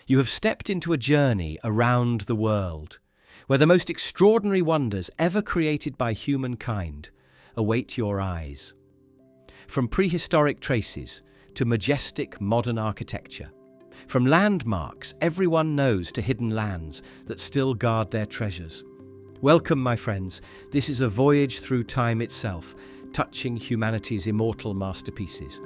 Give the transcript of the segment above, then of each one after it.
You have stepped into a journey around the world, where the most extraordinary wonders ever created by humankind await your eyes. From prehistoric traces to majestic modern architecture, from landmarks everyone knows to hidden lands that still guard their treasures. Welcome, my friends. This is a voyage through time itself, touching humanity's immortal masterpieces.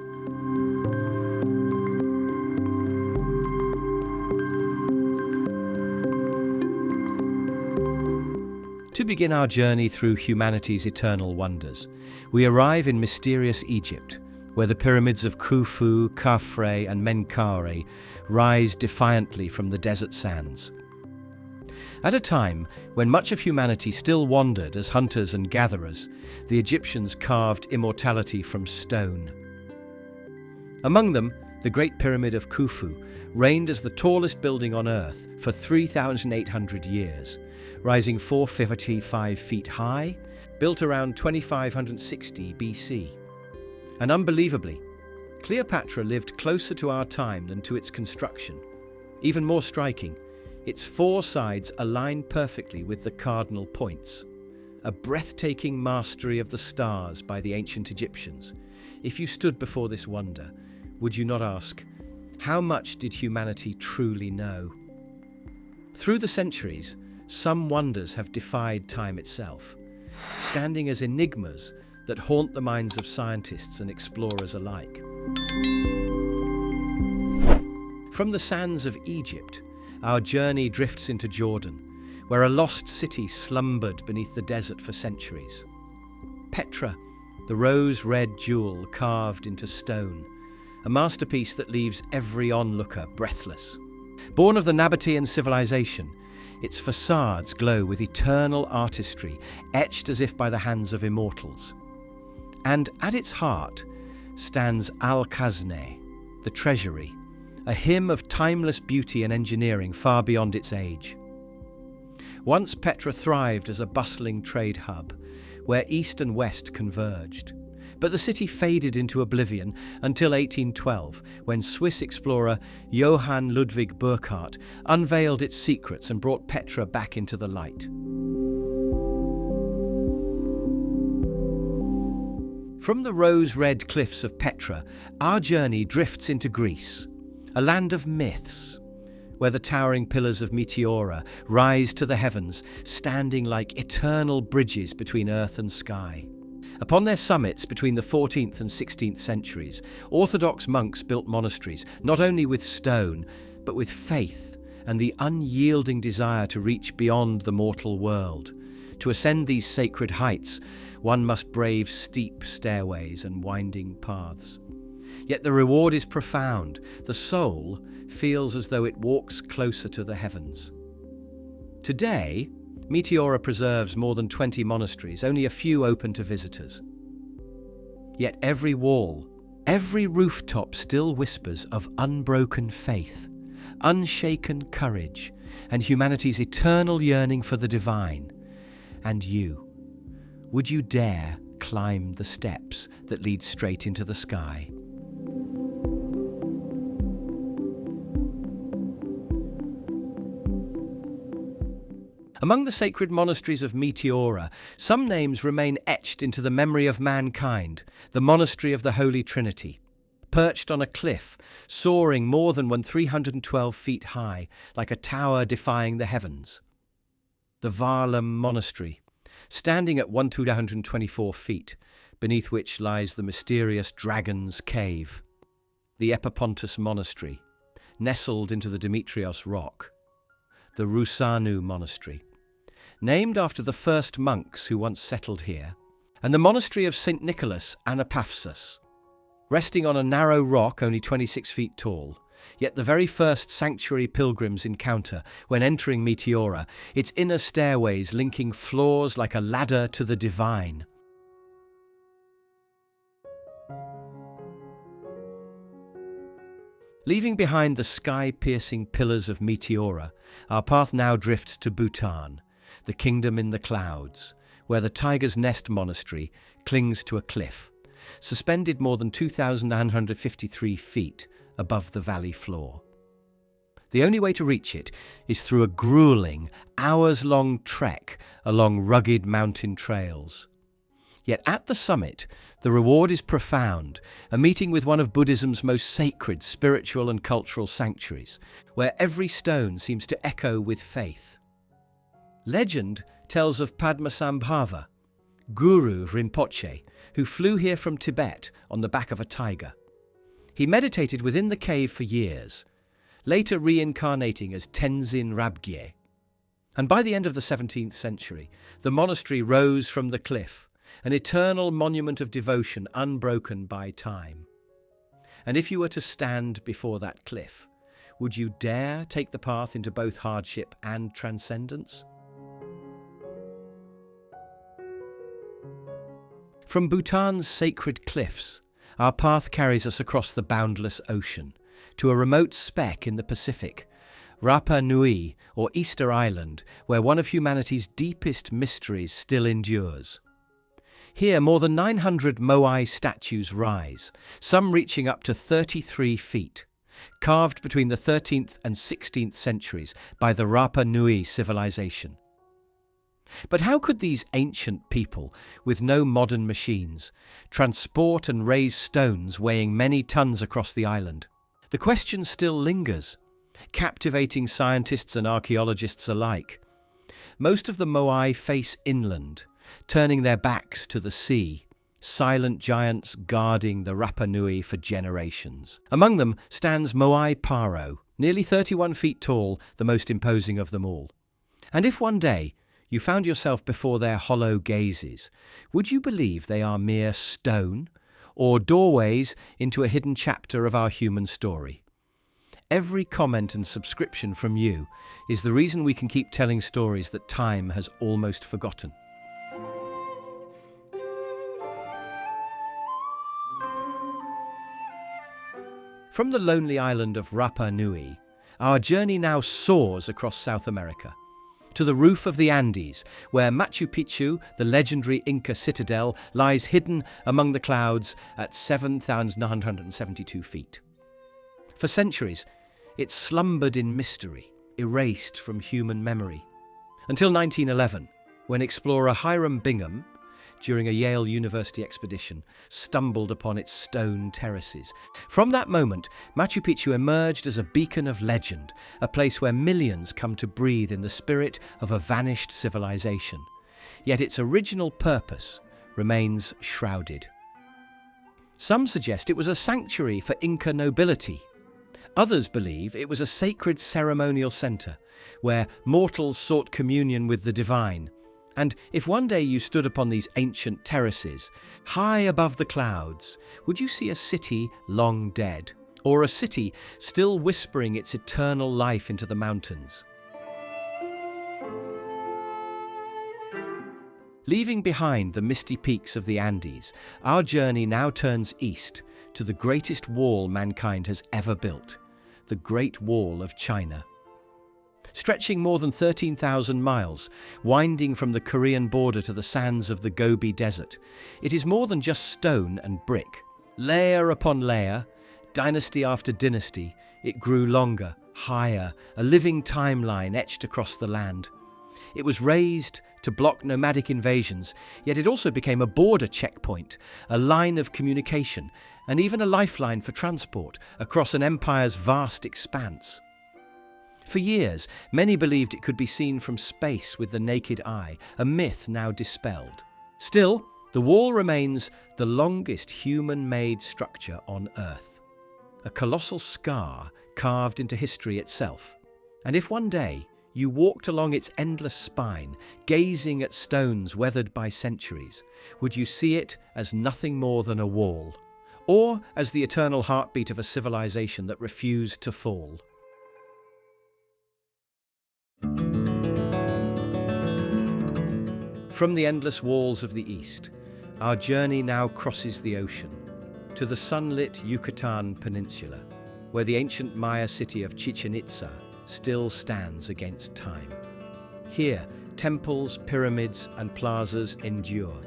To begin our journey through humanity's eternal wonders, we arrive in mysterious Egypt, where the pyramids of Khufu, Khafre, and Menkaure rise defiantly from the desert sands. At a time when much of humanity still wandered as hunters and gatherers, the Egyptians carved immortality from stone. Among them, the Great Pyramid of Khufu reigned as the tallest building on Earth for 3,800 years, rising 455 feet high, built around 2560 BC. And unbelievably, Cleopatra lived closer to our time than to its construction. Even more striking, its four sides align perfectly with the cardinal points, a breathtaking mastery of the stars by the ancient Egyptians. If you stood before this wonder, would you not ask, how much did humanity truly know? Through the centuries, some wonders have defied time itself, standing as enigmas that haunt the minds of scientists and explorers alike. From the sands of Egypt, our journey drifts into Jordan, where a lost city slumbered beneath the desert for centuries. Petra, the rose-red jewel carved into stone, a masterpiece that leaves every onlooker breathless. Born of the Nabatean civilization, its facades glow with eternal artistry, etched as if by the hands of immortals. And at its heart stands Al-Khazneh, the treasury, a hymn of timeless beauty and engineering far beyond its age. Once Petra thrived as a bustling trade hub, where east and west converged. But the city faded into oblivion until 1812, when Swiss explorer Johann Ludwig Burckhardt unveiled its secrets and brought Petra back into the light. From the rose-red cliffs of Petra, our journey drifts into Greece, a land of myths, where the towering pillars of Meteora rise to the heavens, standing like eternal bridges between earth and sky. Upon their summits between the 14th and 16th centuries, Orthodox monks built monasteries, not only with stone, but with faith and the unyielding desire to reach beyond the mortal world. To ascend these sacred heights, one must brave steep stairways and winding paths. Yet the reward is profound. The soul feels as though it walks closer to the heavens. Today, Meteora preserves more than 20 monasteries, only a few open to visitors. Yet every wall, every rooftop still whispers of unbroken faith, unshaken courage, and humanity's eternal yearning for the divine. And you, would you dare climb the steps that lead straight into the sky? Among the sacred monasteries of Meteora, some names remain etched into the memory of mankind: the Monastery of the Holy Trinity, perched on a cliff, soaring more than 312 feet high, like a tower defying the heavens. The Varlam Monastery, standing at 1,224 feet, beneath which lies the mysterious Dragon's Cave. The Epapontus Monastery, nestled into the Demetrios Rock. The Rousanu Monastery, named after the first monks who once settled here. And the Monastery of St. Nicholas Anapaphsus, resting on a narrow rock only 26 feet tall, yet the very first sanctuary pilgrims encounter when entering Meteora, its inner stairways linking floors like a ladder to the divine. Leaving behind the sky-piercing pillars of Meteora, our path now drifts to Bhutan, the kingdom in the clouds, where the Tiger's Nest Monastery clings to a cliff, suspended more than 2,953 feet above the valley floor. The only way to reach it is through a grueling, hours-long trek along rugged mountain trails. Yet at the summit, the reward is profound, a meeting with one of Buddhism's most sacred spiritual and cultural sanctuaries, where every stone seems to echo with faith. Legend tells of Padmasambhava, Guru Rinpoche, who flew here from Tibet on the back of a tiger. He meditated within the cave for years, later reincarnating as Tenzin Rabgye. And by the end of the 17th century, the monastery rose from the cliff, an eternal monument of devotion unbroken by time. And if you were to stand before that cliff, would you dare take the path into both hardship and transcendence? From Bhutan's sacred cliffs, our path carries us across the boundless ocean, to a remote speck in the Pacific, Rapa Nui, or Easter Island, where one of humanity's deepest mysteries still endures. Here, more than 900 Moai statues rise, some reaching up to 33 feet, carved between the 13th and 16th centuries by the Rapa Nui civilization. But how could these ancient people, with no modern machines, transport and raise stones weighing many tons across the island? The question still lingers, captivating scientists and archaeologists alike. Most of the Moai face inland, turning their backs to the sea, silent giants guarding the Rapa Nui for generations. Among them stands Moai Paro, nearly 31 feet tall, the most imposing of them all. And if one day you found yourself before their hollow gazes, would you believe they are mere stone, or doorways into a hidden chapter of our human story? Every comment and subscription from you is the reason we can keep telling stories that time has almost forgotten. From the lonely island of Rapa Nui, our journey now soars across South America, to the roof of the Andes, where Machu Picchu, the legendary Inca citadel, lies hidden among the clouds at 7,972 feet. For centuries, it slumbered in mystery, erased from human memory, until 1911, when explorer Hiram Bingham, during a Yale University expedition, stumbled upon its stone terraces. From that moment, Machu Picchu emerged as a beacon of legend, a place where millions come to breathe in the spirit of a vanished civilization. Yet its original purpose remains shrouded. Some suggest it was a sanctuary for Inca nobility. Others believe it was a sacred ceremonial center, where mortals sought communion with the divine. And if one day you stood upon these ancient terraces, high above the clouds, would you see a city long dead, or a city still whispering its eternal life into the mountains? Leaving behind the misty peaks of the Andes, our journey now turns east to the greatest wall mankind has ever built, the Great Wall of China. Stretching more than 13,000 miles, winding from the Korean border to the sands of the Gobi Desert, it is more than just stone and brick. Layer upon layer, dynasty after dynasty, it grew longer, higher, a living timeline etched across the land. It was raised to block nomadic invasions, yet it also became a border checkpoint, a line of communication, and even a lifeline for transport across an empire's vast expanse. For years, many believed it could be seen from space with the naked eye, a myth now dispelled. Still, the wall remains the longest human-made structure on Earth, a colossal scar carved into history itself. And if one day you walked along its endless spine, gazing at stones weathered by centuries, would you see it as nothing more than a wall, or as the eternal heartbeat of a civilization that refused to fall? From the endless walls of the East, our journey now crosses the ocean, to the sunlit Yucatan Peninsula, where the ancient Maya city of Chichen Itza still stands against time. Here, temples, pyramids, and plazas endure,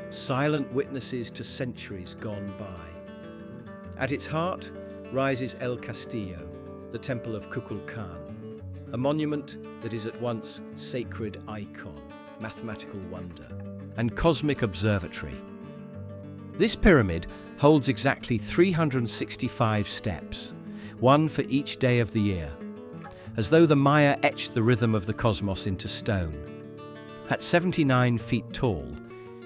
silent witnesses to centuries gone by. At its heart rises El Castillo, the Temple of Kukulkan, a monument that is at once sacred icon, mathematical wonder, and cosmic observatory. This pyramid holds exactly 365 steps, one for each day of the year, as though the Maya etched the rhythm of the cosmos into stone. At 79 feet tall,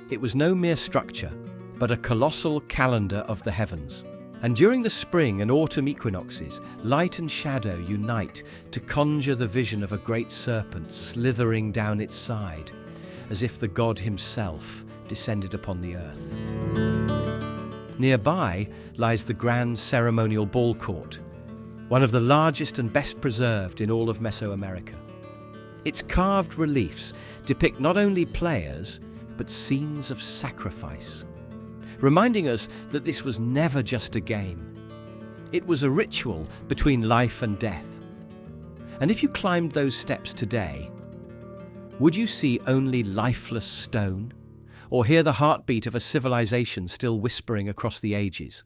it was no mere structure, but a colossal calendar of the heavens. And during the spring and autumn equinoxes, light and shadow unite to conjure the vision of a great serpent slithering down its side, as if the god himself descended upon the earth. Nearby lies the grand ceremonial ball court, one of the largest and best preserved in all of Mesoamerica. Its carved reliefs depict not only players, but scenes of sacrifice, reminding us that this was never just a game. It was a ritual between life and death. And if you climbed those steps today, would you see only lifeless stone, or hear the heartbeat of a civilization still whispering across the ages?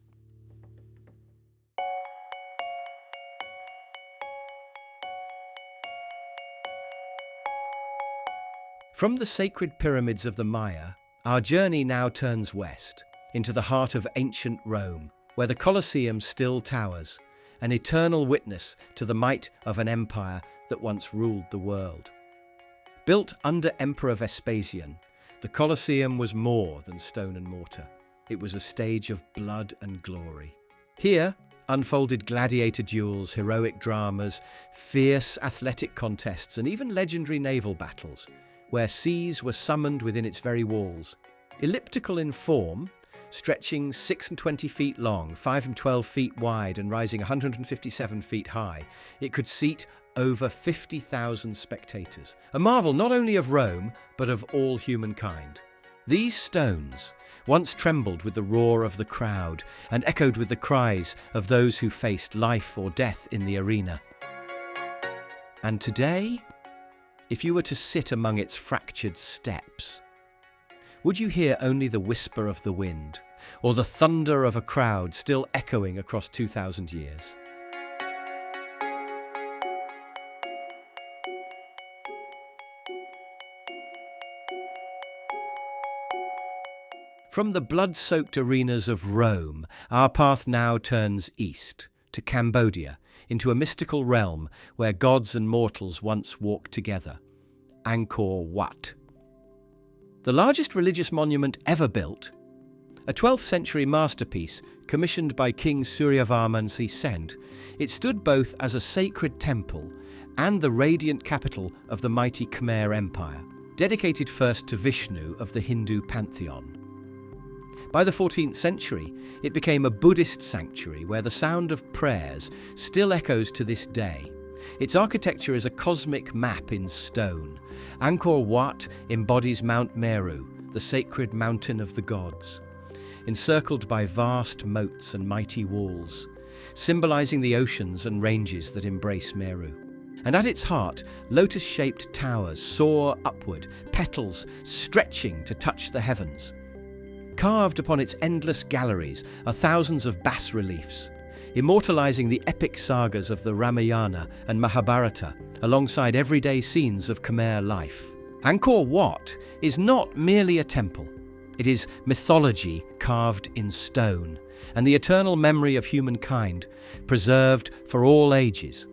From the sacred pyramids of the Maya, our journey now turns west, into the heart of ancient Rome, where the Colosseum still towers, an eternal witness to the might of an empire that once ruled the world. Built under Emperor Vespasian, the Colosseum was more than stone and mortar. It was a stage of blood and glory. Here unfolded gladiator duels, heroic dramas, fierce athletic contests, and even legendary naval battles, where seas were summoned within its very walls. Elliptical in form, stretching 6 and 20 feet long, 5 and 12 feet wide, and rising 157 feet high, it could seat over 50,000 spectators, a marvel not only of Rome, but of all humankind. These stones once trembled with the roar of the crowd and echoed with the cries of those who faced life or death in the arena. And today, if you were to sit among its fractured steps, would you hear only the whisper of the wind, or the thunder of a crowd still echoing across 2,000 years? From the blood-soaked arenas of Rome, our path now turns east, to Cambodia, into a mystical realm where gods and mortals once walked together, Angkor Wat. The largest religious monument ever built, a 12th century masterpiece commissioned by King Suryavarman II, it stood both as a sacred temple and the radiant capital of the mighty Khmer Empire, dedicated first to Vishnu of the Hindu pantheon. By the 14th century, it became a Buddhist sanctuary where the sound of prayers still echoes to this day. Its architecture is a cosmic map in stone. Angkor Wat embodies Mount Meru, the sacred mountain of the gods, encircled by vast moats and mighty walls, symbolizing the oceans and ranges that embrace Meru. And at its heart, lotus-shaped towers soar upward, petals stretching to touch the heavens. Carved upon its endless galleries are thousands of bas-reliefs, immortalizing the epic sagas of the Ramayana and Mahabharata alongside everyday scenes of Khmer life. Angkor Wat is not merely a temple. It is mythology carved in stone, and the eternal memory of humankind, preserved for all ages.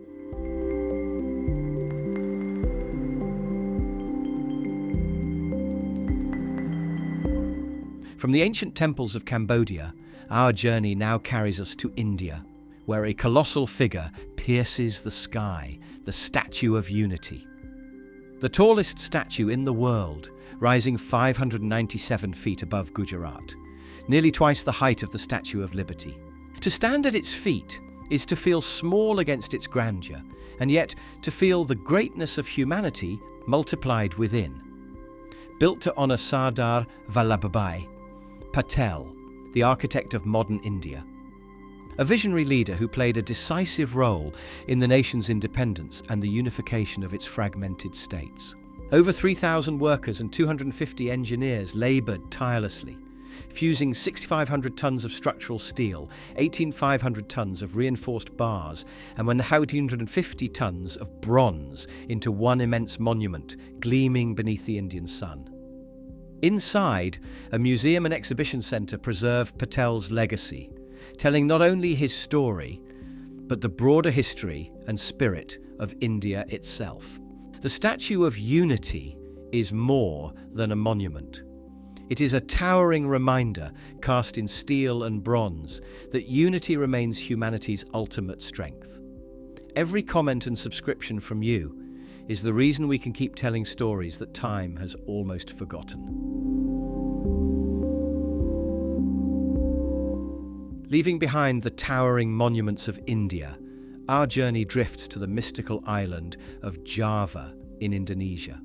From the ancient temples of Cambodia, our journey now carries us to India, where a colossal figure pierces the sky, the Statue of Unity. The tallest statue in the world, rising 597 feet above Gujarat, nearly twice the height of the Statue of Liberty. To stand at its feet is to feel small against its grandeur, and yet to feel the greatness of humanity multiplied within. Built to honour Sardar Vallabhbhai Patel, the architect of modern India, a visionary leader who played a decisive role in the nation's independence and the unification of its fragmented states. Over 3,000 workers and 250 engineers laboured tirelessly, fusing 6,500 tons of structural steel, 18,500 tons of reinforced bars, and 150 tons of bronze into one immense monument gleaming beneath the Indian sun. Inside, a museum and exhibition centre preserve Patel's legacy, telling not only his story, but the broader history and spirit of India itself. The Statue of Unity is more than a monument. It is a towering reminder, cast in steel and bronze, that unity remains humanity's ultimate strength. Every comment and subscription from you is the reason we can keep telling stories that time has almost forgotten. Leaving behind the towering monuments of India, our journey drifts to the mystical island of Java in Indonesia,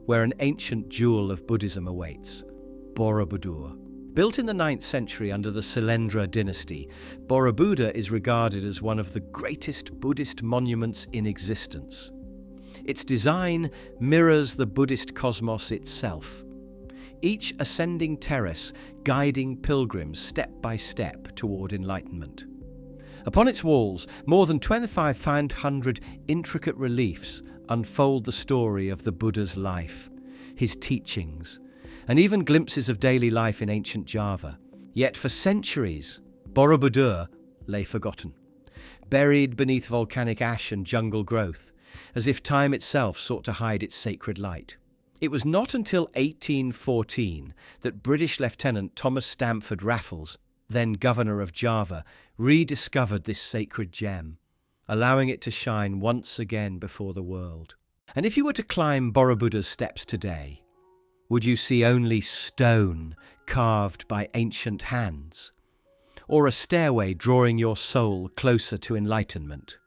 where an ancient jewel of Buddhism awaits, Borobudur. Built in the 9th century under the Sailendra dynasty, Borobudur is regarded as one of the greatest Buddhist monuments in existence. Its design mirrors the Buddhist cosmos itself, each ascending terrace guiding pilgrims step by step toward enlightenment. Upon its walls, more than 2,500 intricate reliefs unfold the story of the Buddha's life, his teachings, and even glimpses of daily life in ancient Java. Yet for centuries, Borobudur lay forgotten, buried beneath volcanic ash and jungle growth, as if time itself sought to hide its sacred light. It was not until 1814 that British Lieutenant Thomas Stamford Raffles, then governor of Java, rediscovered this sacred gem, allowing it to shine once again before the world. And if you were to climb Borobudur's steps today, would you see only stone carved by ancient hands, or a stairway drawing your soul closer to enlightenment?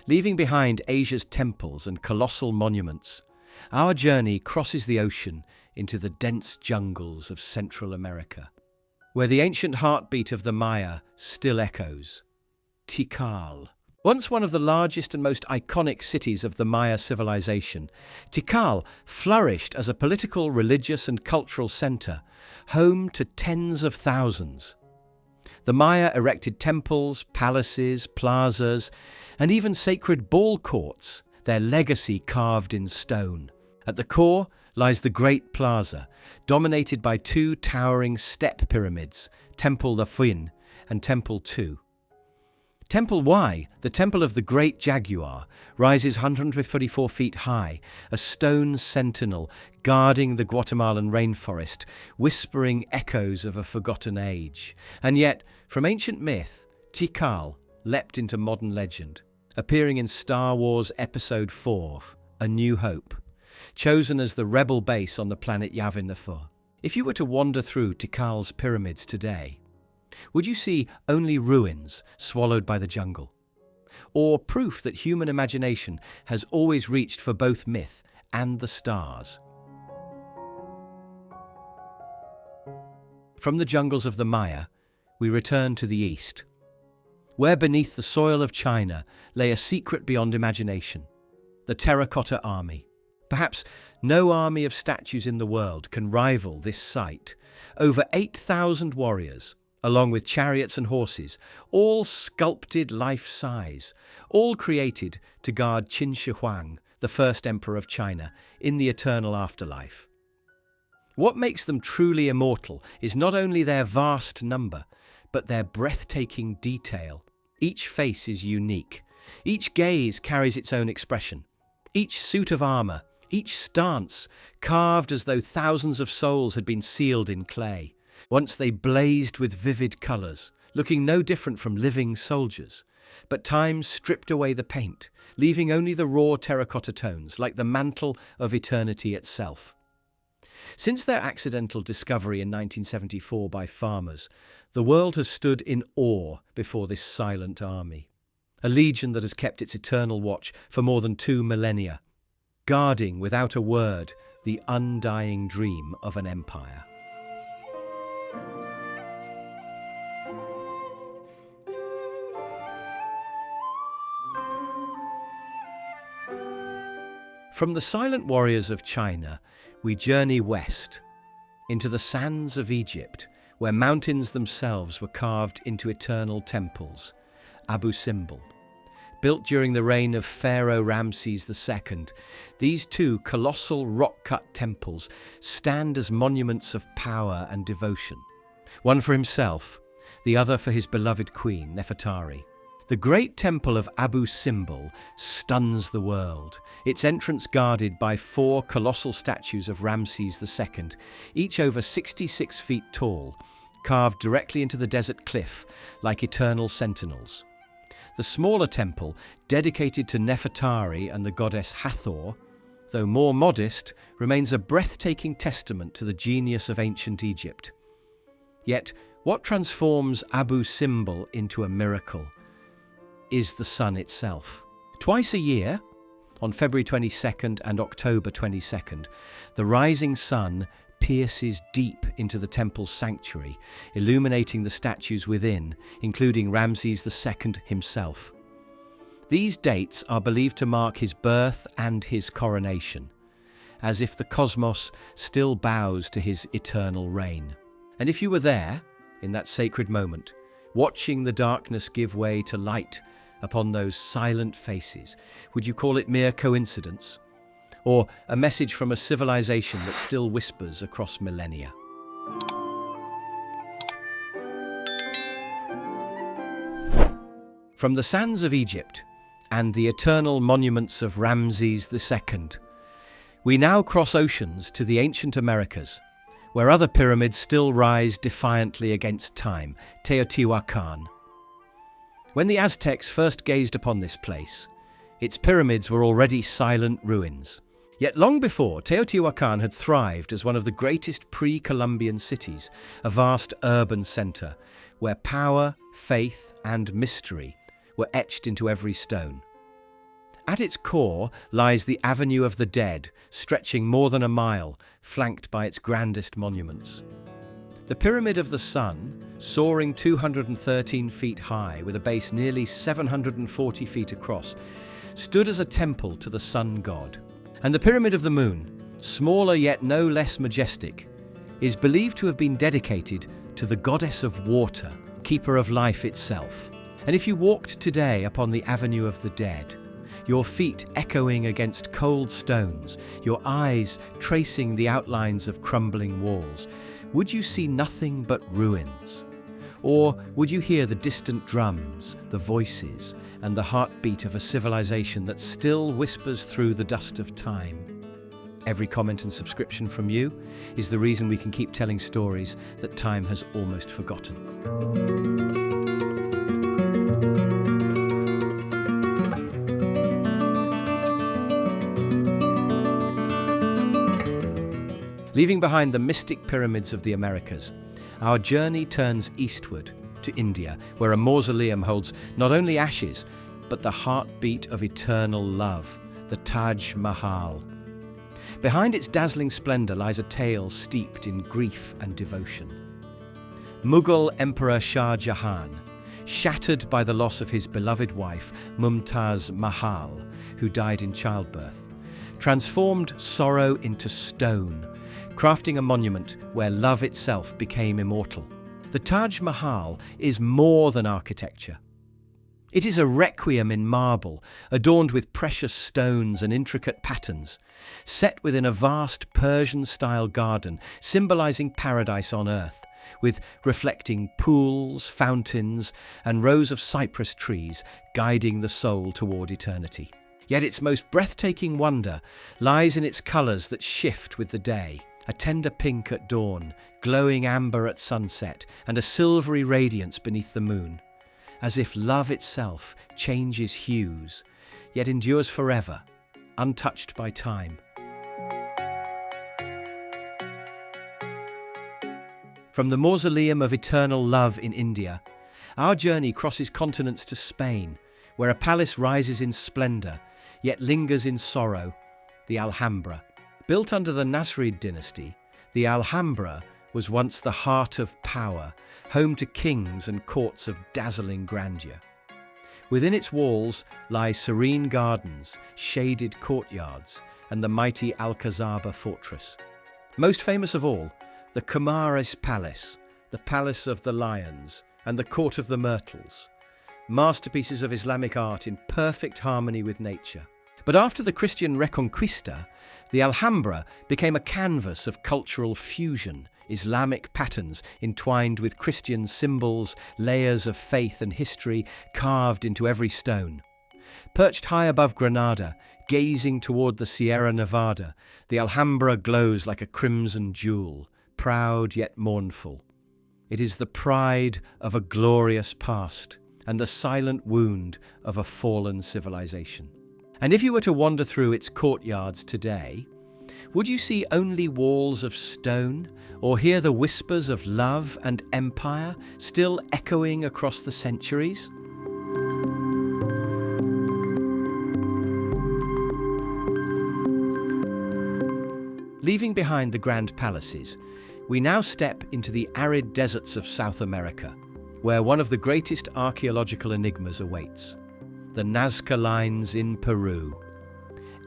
Leaving behind Asia's temples and colossal monuments, our journey crosses the ocean into the dense jungles of Central America, where the ancient heartbeat of the Maya still echoes. Tikal. Once one of the largest and most iconic cities of the Maya civilization, Tikal flourished as a political, religious, and cultural center, home to tens of thousands. The Maya erected temples, palaces, plazas, and even sacred ball courts, their legacy carved in stone. At the core lies the Great Plaza, dominated by two towering step pyramids, Temple Lafwin and Temple II. Temple Y, the Temple of the Great Jaguar, rises 144 feet high, a stone sentinel guarding the Guatemalan rainforest, whispering echoes of a forgotten age. And yet, from ancient myth, Tikal leapt into modern legend, appearing in Star Wars Episode 4, A New Hope, chosen as the rebel base on the planet Yavin 4. If you were to wander through Tikal's pyramids today, would you see only ruins swallowed by the jungle? Or proof that human imagination has always reached for both myth and the stars? From the jungles of the Maya, we return to the east, where beneath the soil of China lay a secret beyond imagination, the Terracotta Army. Perhaps no army of statues in the world can rival this sight. Over 8,000 warriors, along with chariots and horses, all sculpted life-size, all created to guard Qin Shi Huang, the first emperor of China, in the eternal afterlife. What makes them truly immortal is not only their vast number, but their breathtaking detail. Each face is unique. Each gaze carries its own expression. Each suit of armor, each stance, carved as though thousands of souls had been sealed in clay. Once they blazed with vivid colors, looking no different from living soldiers. But time stripped away the paint, leaving only the raw terracotta tones, like the mantle of eternity itself. Since their accidental discovery in 1974 by farmers, the world has stood in awe before this silent army, a legion that has kept its eternal watch for more than 2 millennia, guarding without a word the undying dream of an empire. From the silent warriors of China, we journey west into the sands of Egypt, where mountains themselves were carved into eternal temples, Abu Simbel. Built during the reign of Pharaoh Ramses II, these two colossal rock-cut temples stand as monuments of power and devotion, one for himself, the other for his beloved queen, Nefertari. The great temple of Abu Simbel stuns the world, its entrance guarded by 4 colossal statues of Ramses II, each over 66 feet tall, carved directly into the desert cliff like eternal sentinels. The smaller temple, dedicated to Nefertari and the goddess Hathor, though more modest, remains a breathtaking testament to the genius of ancient Egypt. Yet, what transforms Abu Simbel into a miracle is the sun itself. Twice a year, on February 22nd and October 22nd, the rising sun pierces deep into the temple's sanctuary, illuminating the statues within, including Ramses II himself. These dates are believed to mark his birth and his coronation, as if the cosmos still bows to his eternal reign. And if you were there, in that sacred moment, watching the darkness give way to light upon those silent faces, would you call it mere coincidence? Or a message from a civilization that still whispers across millennia? From the sands of Egypt and the eternal monuments of Ramses II, we now cross oceans to the ancient Americas, where other pyramids still rise defiantly against time, Teotihuacan. When the Aztecs first gazed upon this place, its pyramids were already silent ruins. Yet long before, Teotihuacan had thrived as one of the greatest pre-Columbian cities, a vast urban centre, where power, faith and mystery were etched into every stone. At its core lies the Avenue of the Dead, stretching more than a mile, flanked by its grandest monuments. The Pyramid of the Sun, soaring 213 feet high with a base nearly 740 feet across, stood as a temple to the sun god. And the Pyramid of the Moon, smaller yet no less majestic, is believed to have been dedicated to the goddess of water, keeper of life itself. And if you walked today upon the Avenue of the Dead, your feet echoing against cold stones, your eyes tracing the outlines of crumbling walls, would you see nothing but ruins? Or would you hear the distant drums, the voices, and the heartbeat of a civilization that still whispers through the dust of time? Every comment and subscription from you is the reason we can keep telling stories that time has almost forgotten. Leaving behind the mystic pyramids of the Americas, our journey turns eastward to India, where a mausoleum holds not only ashes, but the heartbeat of eternal love, the Taj Mahal. Behind its dazzling splendor lies a tale steeped in grief and devotion. Mughal Emperor Shah Jahan, shattered by the loss of his beloved wife, Mumtaz Mahal, who died in childbirth, transformed sorrow into stone, crafting a monument where love itself became immortal. The Taj Mahal is more than architecture. It is a requiem in marble, adorned with precious stones and intricate patterns, set within a vast Persian-style garden, symbolizing paradise on earth, with reflecting pools, fountains, and rows of cypress trees guiding the soul toward eternity. Yet its most breathtaking wonder lies in its colors that shift with the day. A tender pink at dawn, glowing amber at sunset, and a silvery radiance beneath the moon, as if love itself changes hues, yet endures forever, untouched by time. From the Mausoleum of Eternal Love in India, our journey crosses continents to Spain, where a palace rises in splendor, yet lingers in sorrow, the Alhambra. Built under the Nasrid dynasty, the Alhambra was once the heart of power, home to kings and courts of dazzling grandeur. Within its walls lie serene gardens, shaded courtyards, and the mighty Alcazaba fortress. Most famous of all, the Camara's Palace, the Palace of the Lions, and the Court of the Myrtles, masterpieces of Islamic art in perfect harmony with nature. But after the Christian Reconquista, the Alhambra became a canvas of cultural fusion, Islamic patterns entwined with Christian symbols, layers of faith and history carved into every stone. Perched high above Granada, gazing toward the Sierra Nevada, the Alhambra glows like a crimson jewel, proud yet mournful. It is the pride of a glorious past and the silent wound of a fallen civilization. And if you were to wander through its courtyards today, would you see only walls of stone, or hear the whispers of love and empire still echoing across the centuries? Leaving behind the grand palaces, we now step into the arid deserts of South America, where one of the greatest archaeological enigmas awaits: the Nazca Lines in Peru.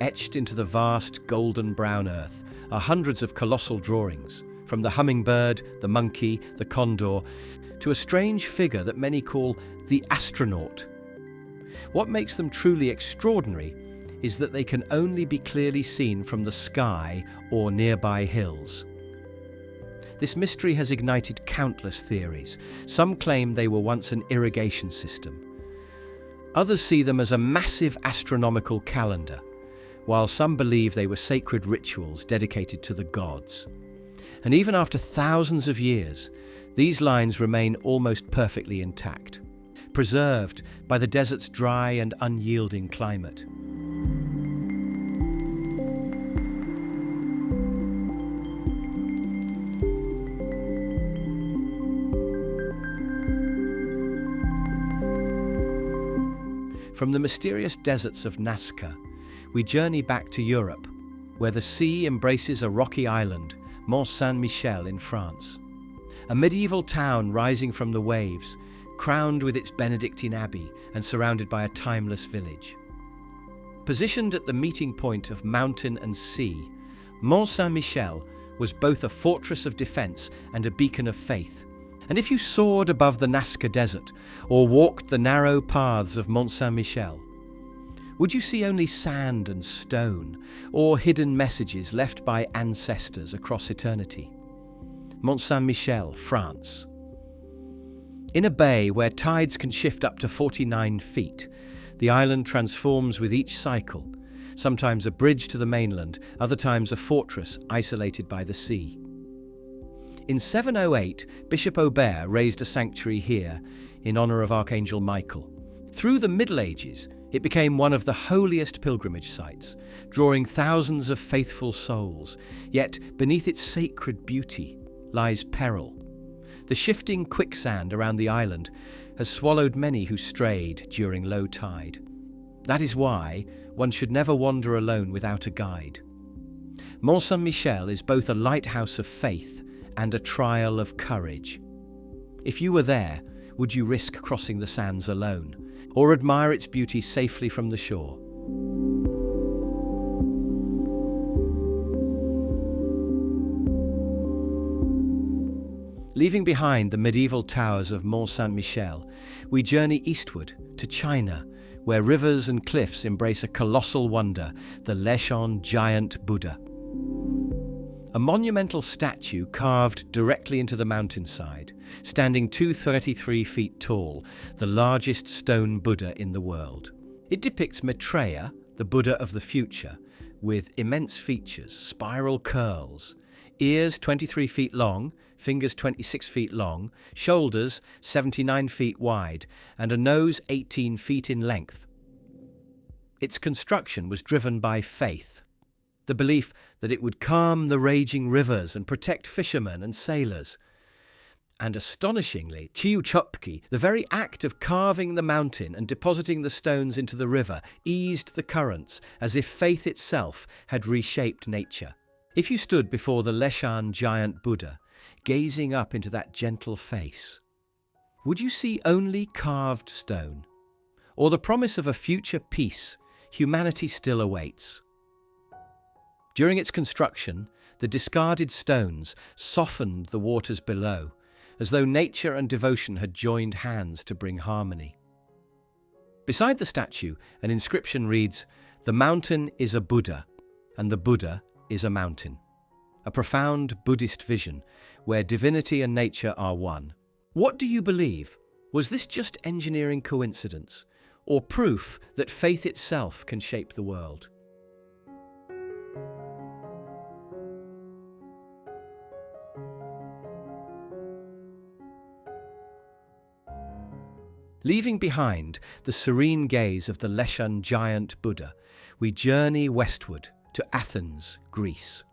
Etched into the vast golden-brown earth are hundreds of colossal drawings, from the hummingbird, the monkey, the condor, to a strange figure that many call the astronaut. What makes them truly extraordinary is that they can only be clearly seen from the sky or nearby hills. This mystery has ignited countless theories. Some claim they were once an irrigation system. Others see them as a massive astronomical calendar, while some believe they were sacred rituals dedicated to the gods. And even after thousands of years, these lines remain almost perfectly intact, preserved by the desert's dry and unyielding climate. From the mysterious deserts of Nazca, we journey back to Europe, where the sea embraces a rocky island, Mont Saint-Michel in France. A medieval town rising from the waves, crowned with its Benedictine abbey and surrounded by a timeless village. Positioned at the meeting point of mountain and sea, Mont Saint-Michel was both a fortress of defense and a beacon of faith. And if you soared above the Nazca Desert or walked the narrow paths of Mont Saint-Michel, would you see only sand and stone, or hidden messages left by ancestors across eternity? Mont Saint-Michel, France. In a bay where tides can shift up to 49 feet, the island transforms with each cycle, sometimes a bridge to the mainland, other times a fortress isolated by the sea. In 708, Bishop Aubert raised a sanctuary here in honor of Archangel Michael. Through the Middle Ages, it became one of the holiest pilgrimage sites, drawing thousands of faithful souls. Yet beneath its sacred beauty lies peril. The shifting quicksand around the island has swallowed many who strayed during low tide. That is why one should never wander alone without a guide. Mont Saint-Michel is both a lighthouse of faith and a trial of courage. If you were there, would you risk crossing the sands alone, or admire its beauty safely from the shore? Leaving behind the medieval towers of Mont Saint-Michel, we journey eastward to China, where rivers and cliffs embrace a colossal wonder, the Leshan giant Buddha. A monumental statue carved directly into the mountainside, standing 233 feet tall, the largest stone Buddha in the world. It depicts Meteora, the Buddha of the future, with immense features, spiral curls, ears 23 feet long, fingers 26 feet long, shoulders 79 feet wide, and a nose 18 feet in length. Its construction was driven by faith, the belief that it would calm the raging rivers and protect fishermen and sailors. And astonishingly, Chiu Chopki, the very act of carving the mountain and depositing the stones into the river, eased the currents as if faith itself had reshaped nature. If you stood before the Leshan giant Buddha, gazing up into that gentle face, would you see only carved stone? or the promise of a future peace humanity still awaits. During its construction, the discarded stones softened the waters below, as though nature and devotion had joined hands to bring harmony. Beside the statue, an inscription reads, "The mountain is a Buddha, and the Buddha is a mountain." A profound Buddhist vision where divinity and nature are one. What do you believe? Was this just engineering coincidence, or proof that faith itself can shape the world? Leaving behind the serene gaze of the Leshan giant Buddha, we journey westward to Athens, Greece,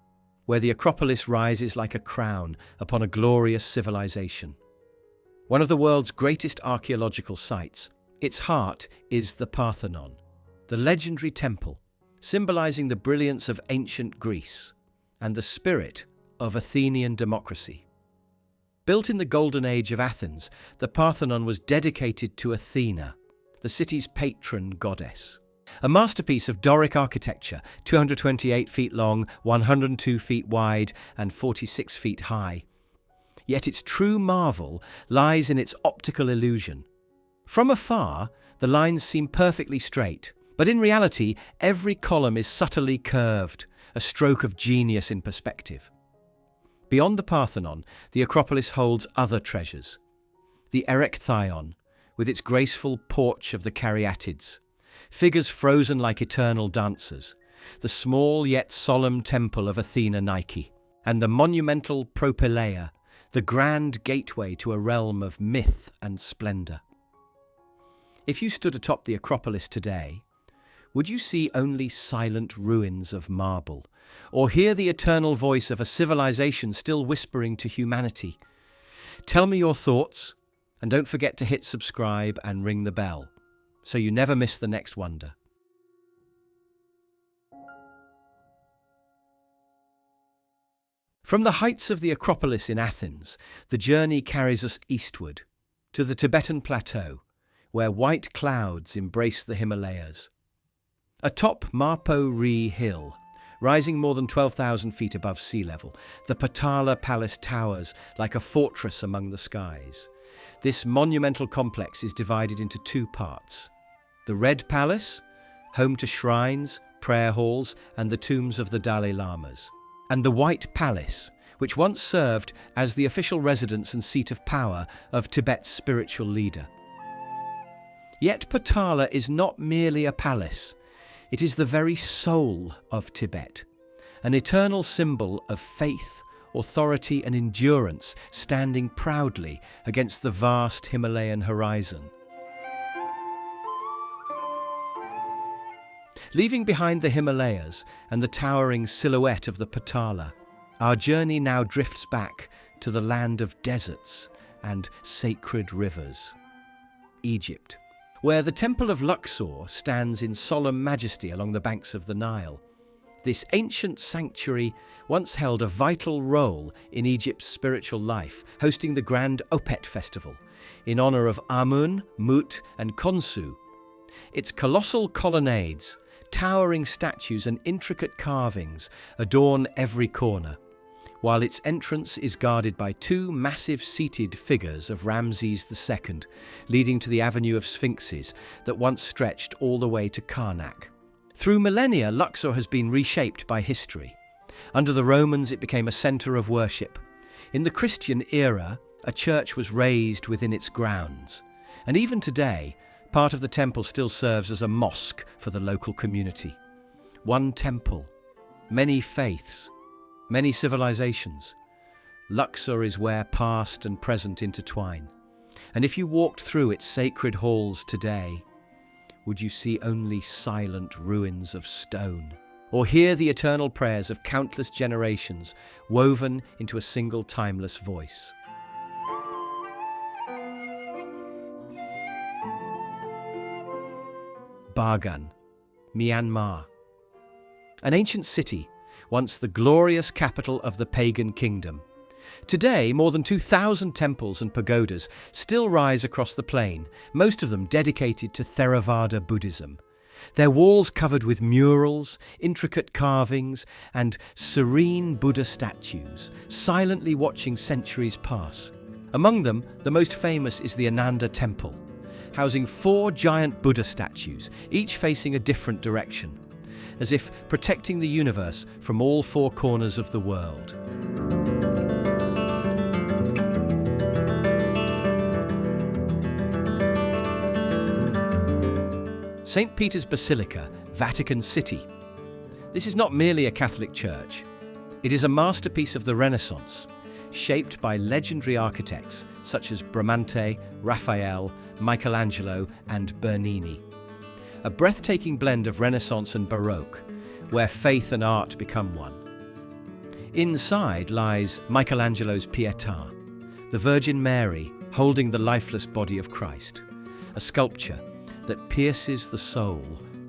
where the Acropolis rises like a crown upon a glorious civilization. One of the world's greatest archaeological sites, its heart is the Parthenon, the legendary temple, symbolizing the brilliance of ancient Greece and the spirit of Athenian democracy. Built in the golden age of Athens, the Parthenon was dedicated to Athena, the city's patron goddess. A masterpiece of Doric architecture, 228 feet long, 102 feet wide, and 46 feet high. Yet its true marvel lies in its optical illusion. From afar, the lines seem perfectly straight, but in reality, every column is subtly curved, a stroke of genius in perspective. Beyond the Parthenon, the Acropolis holds other treasures. The Erechtheion, with its graceful porch of the Caryatids, figures frozen like eternal dancers, the small yet solemn temple of Athena Nike, and the monumental Propylaea, the grand gateway to a realm of myth and splendor. If you stood atop the Acropolis today, would you see only silent ruins of marble, or hear the eternal voice of a civilization still whispering to humanity? Tell me your thoughts, and don't forget to hit subscribe and ring the bell, so you never miss the next wonder. From the heights of the Acropolis in Athens, the journey carries us eastward, to the Tibetan plateau, where white clouds embrace the Himalayas. Atop Mapo Ri Hill, rising more than 12,000 feet above sea level, the Potala Palace towers like a fortress among the skies. This monumental complex is divided into two parts. The Red Palace, home to shrines, prayer halls, and the tombs of the Dalai Lamas. And the White Palace, which once served as the official residence and seat of power of Tibet's spiritual leader. Yet Potala is not merely a palace. It is the very soul of Tibet, an eternal symbol of faith, authority, and endurance, standing proudly against the vast Himalayan horizon. Leaving behind the Himalayas and the towering silhouette of the Potala, our journey now drifts back to the land of deserts and sacred rivers, Egypt, where the Temple of Luxor stands in solemn majesty along the banks of the Nile. This ancient sanctuary once held a vital role in Egypt's spiritual life, hosting the grand Opet festival in honor of Amun, Mut, and Khonsu. Its colossal colonnades, towering statues, and intricate carvings adorn every corner, while its entrance is guarded by two massive seated figures of Ramses II, leading to the avenue of sphinxes that once stretched all the way to Karnak. Through millennia, Luxor has been reshaped by history. Under the Romans, it became a center of worship. In the Christian era, a church was raised within its grounds. And even today, part of the temple still serves as a mosque for the local community. One temple, many faiths, many civilizations. Luxor is where past and present intertwine. And if you walked through its sacred halls today, would you see only silent ruins of stone, or hear the eternal prayers of countless generations woven into a single timeless voice? Bagan, Myanmar. An ancient city, once the glorious capital of the pagan kingdom. Today, more than 2,000 temples and pagodas still rise across the plain, most of them dedicated to Theravada Buddhism. Their walls covered with murals, intricate carvings, and serene Buddha statues, silently watching centuries pass. Among them, the most famous is the Ananda Temple, housing 4 giant Buddha statues, each facing a different direction, as if protecting the universe from all 4 corners of the world. St. Peter's Basilica, Vatican City. This is not merely a Catholic church. It is a masterpiece of the Renaissance, shaped by legendary architects such as Bramante, Raphael, Michelangelo, and Bernini. A breathtaking blend of Renaissance and Baroque, where faith and art become one. Inside lies Michelangelo's Pietà, the Virgin Mary holding the lifeless body of Christ, a sculpture that pierces the soul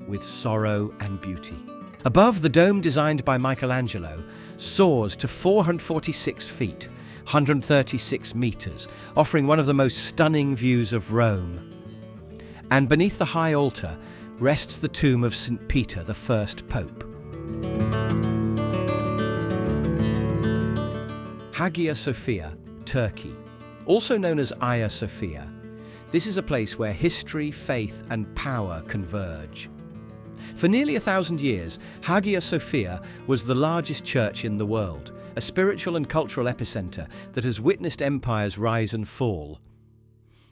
with sorrow and beauty. Above, the dome designed by Michelangelo soars to 446 feet, 136 meters, offering one of the most stunning views of Rome. And beneath the high altar rests the tomb of St. Peter, the first pope. Hagia Sophia, Turkey, also known as Hagia Sophia. This is a place where history, faith, and power converge. For nearly 1,000 years, Hagia Sophia was the largest church in the world, a spiritual and cultural epicenter that has witnessed empires rise and fall.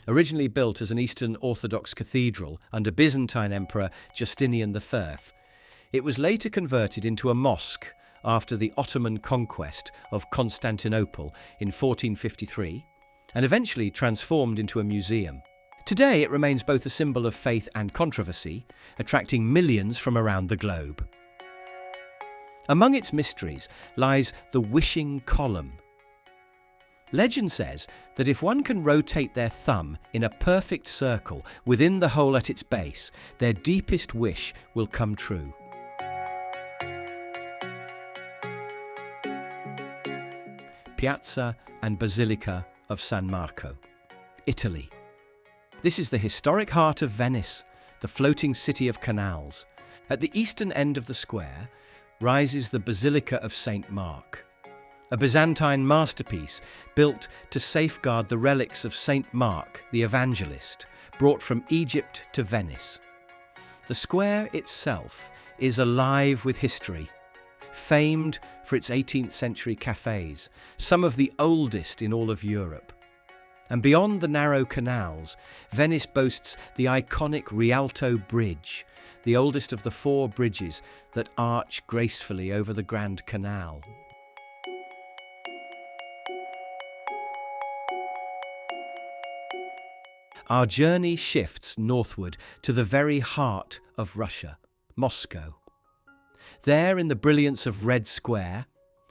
Originally built as an Eastern Orthodox cathedral under Byzantine Emperor Justinian I, it was later converted into a mosque after the Ottoman conquest of Constantinople in 1453, and eventually transformed into a museum. Today, it remains both a symbol of faith and controversy, attracting millions from around the globe. Among its mysteries lies the wishing column. Legend says that if one can rotate their thumb in a perfect circle within the hole at its base, their deepest wish will come true. Piazza and Basilica of San Marco, Italy. This is the historic heart of Venice, the floating city of canals. At the eastern end of the square rises the Basilica of St. Mark, a Byzantine masterpiece built to safeguard the relics of St. Mark the Evangelist, brought from Egypt to Venice. The square itself is alive with history, famed for its 18th century cafes, some of the oldest in all of Europe. And beyond the narrow canals, Venice boasts the iconic Rialto Bridge, the oldest of the 4 bridges that arch gracefully over the Grand Canal. Our journey shifts northward to the very heart of Russia, Moscow. There, in the brilliance of Red Square,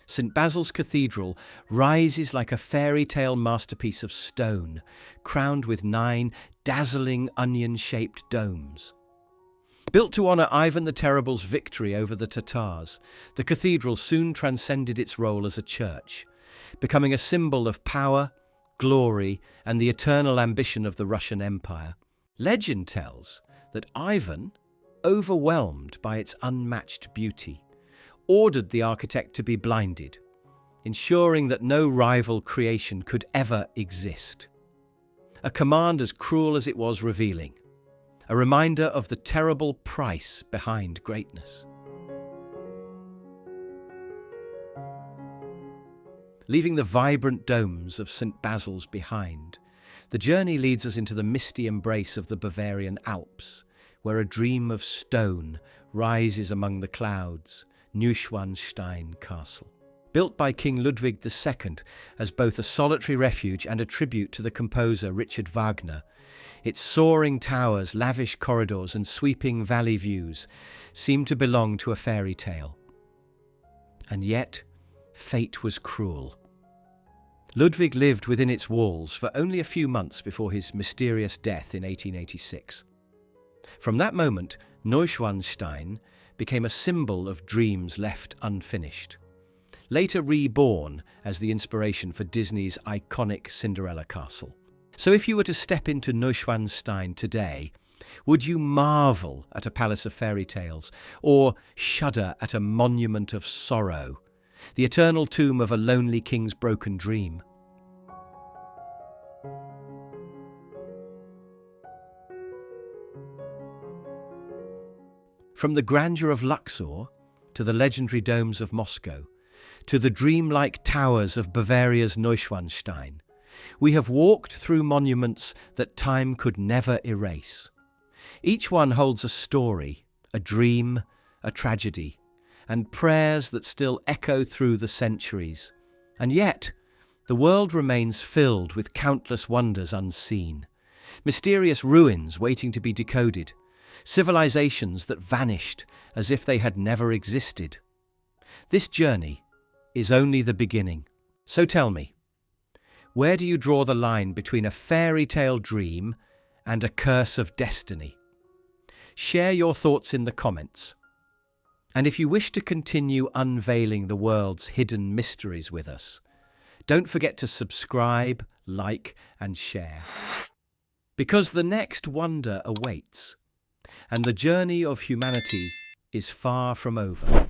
St. Basil's Cathedral rises like a fairy tale masterpiece of stone, crowned with 9 dazzling onion-shaped domes. Built to honour Ivan the Terrible's victory over the Tatars, the cathedral soon transcended its role as a church, becoming a symbol of power, glory, and the eternal ambition of the Russian Empire. Legend tells that Ivan, overwhelmed by its unmatched beauty, ordered the architect to be blinded, ensuring that no rival creation could ever exist. A command as cruel as it was revealing, a reminder of the terrible price behind greatness. Leaving the vibrant domes of St. Basil's behind, the journey leads us into the misty embrace of the Bavarian Alps, where a dream of stone rises among the clouds, Neuschwanstein Castle. Built by King Ludwig II as both a solitary refuge and a tribute to the composer Richard Wagner, its soaring towers, lavish corridors, and sweeping valley views seem to belong to a fairy tale. And yet, fate was cruel. Ludwig lived within its walls for only a few months before his mysterious death in 1886. From that moment, Neuschwanstein became a symbol of dreams left unfinished. later reborn as the inspiration for Disney's iconic Cinderella castle. So if you were to step into Neuschwanstein today, would you marvel at a palace of fairy tales, or shudder at a monument of sorrow, the eternal tomb of a lonely king's broken dream? From the grandeur of Luxor, to the legendary domes of Moscow, to the dreamlike towers of Bavaria's Neuschwanstein, we have walked through monuments that time could never erase. Each one holds a story, a dream, a tragedy, and prayers that still echo through the centuries. And yet, the world remains filled with countless wonders unseen, mysterious ruins waiting to be decoded, civilizations that vanished as if they had never existed. This journey is only the beginning. So tell me, where do you draw the line between a fairy tale dream and a curse of destiny? Share your thoughts in the comments. And if you wish to continue unveiling the world's hidden mysteries with us, don't forget to subscribe, like, and share. Because the next wonder awaits, and the journey of humanity is far from over.